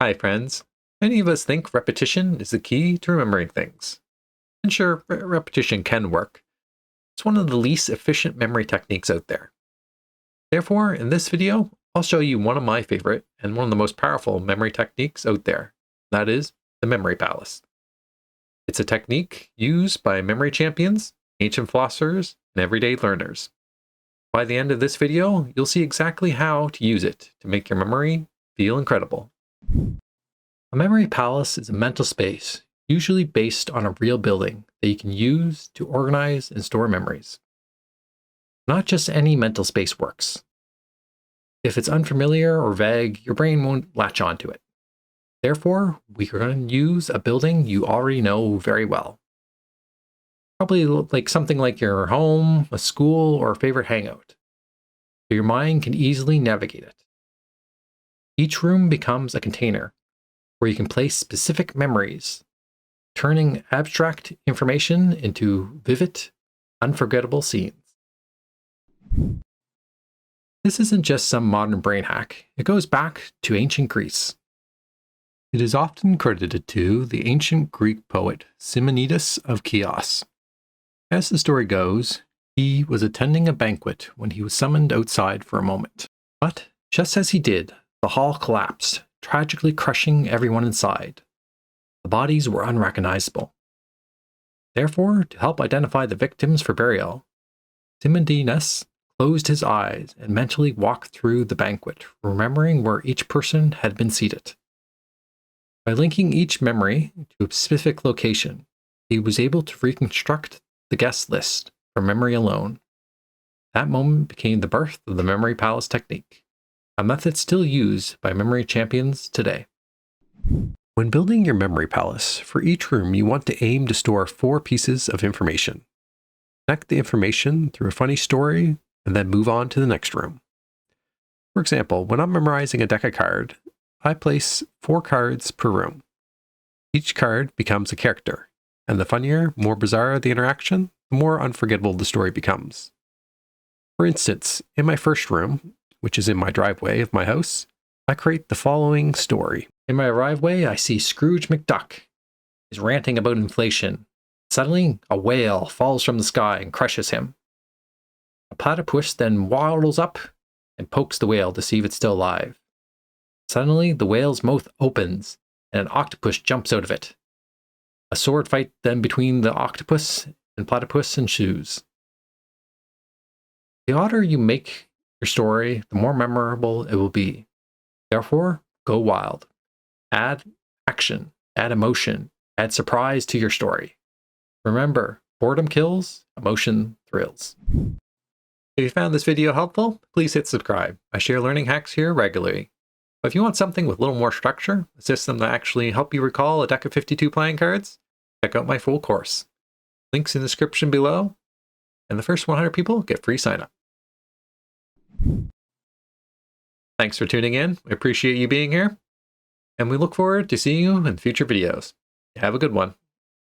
Hi, friends. Many of us think repetition is the key to remembering things. And sure, repetition can work. It's one of the least efficient memory techniques out there. Therefore, in this video, I'll show you one of my favorite and one of the most powerful memory techniques out there. That is the memory palace. It's a technique used by memory champions, ancient philosophers, and everyday learners. By the end of this video, you'll see exactly how to use it to make your memory feel incredible. A memory palace is a mental space, usually based on a real building that you can use to organize and store memories. Not just any mental space works. If it's unfamiliar or vague, your brain won't latch onto it. Therefore, we are going to use a building you already know very well. Probably like something like your home, a school, or a favorite hangout. So your mind can easily navigate it. Each room becomes a container where you can place specific memories, turning abstract information into vivid, unforgettable scenes. This isn't just some modern brain hack, it goes back to ancient Greece. It is often credited to the ancient Greek poet Simonides of Ceos. As the story goes, he was attending a banquet when he was summoned outside for a moment. But just as he did, the hall collapsed, tragically crushing everyone inside. The bodies were unrecognizable. Therefore, to help identify the victims for burial, Simonides closed his eyes and mentally walked through the banquet, remembering where each person had been seated. By linking each memory to a specific location, he was able to reconstruct the guest list from memory alone. That moment became the birth of the memory palace technique, a method still used by memory champions today. When building your memory palace, for each room you want to aim to store 4 pieces of information. Connect the information through a funny story, and then move on to the next room. For example, when I'm memorizing a deck of cards, I place 4 cards per room. Each card becomes a character, and the funnier, more bizarre the interaction, the more unforgettable the story becomes. For instance, in my first room, which is in my driveway of my house, I create the following story. In my driveway, I see Scrooge McDuck is ranting about inflation. Suddenly, a whale falls from the sky and crushes him. A platypus then waddles up and pokes the whale to see if it's still alive. Suddenly, the whale's mouth opens and an octopus jumps out of it. A sword fight then between the octopus and platypus ensues. The odder you make your story, the more memorable it will be. Therefore, go wild. Add action, add emotion, add surprise to your story. Remember, boredom kills, emotion thrills. If you found this video helpful, please hit subscribe. I share learning hacks here regularly. But if you want something with a little more structure, a system that actually help you recall a deck of 52 playing cards, check out my full course. Links in the description below, and the first 100 people get free sign up. Thanks for tuning in. We appreciate you being here, and we look forward to seeing you in future videos. Have a good one.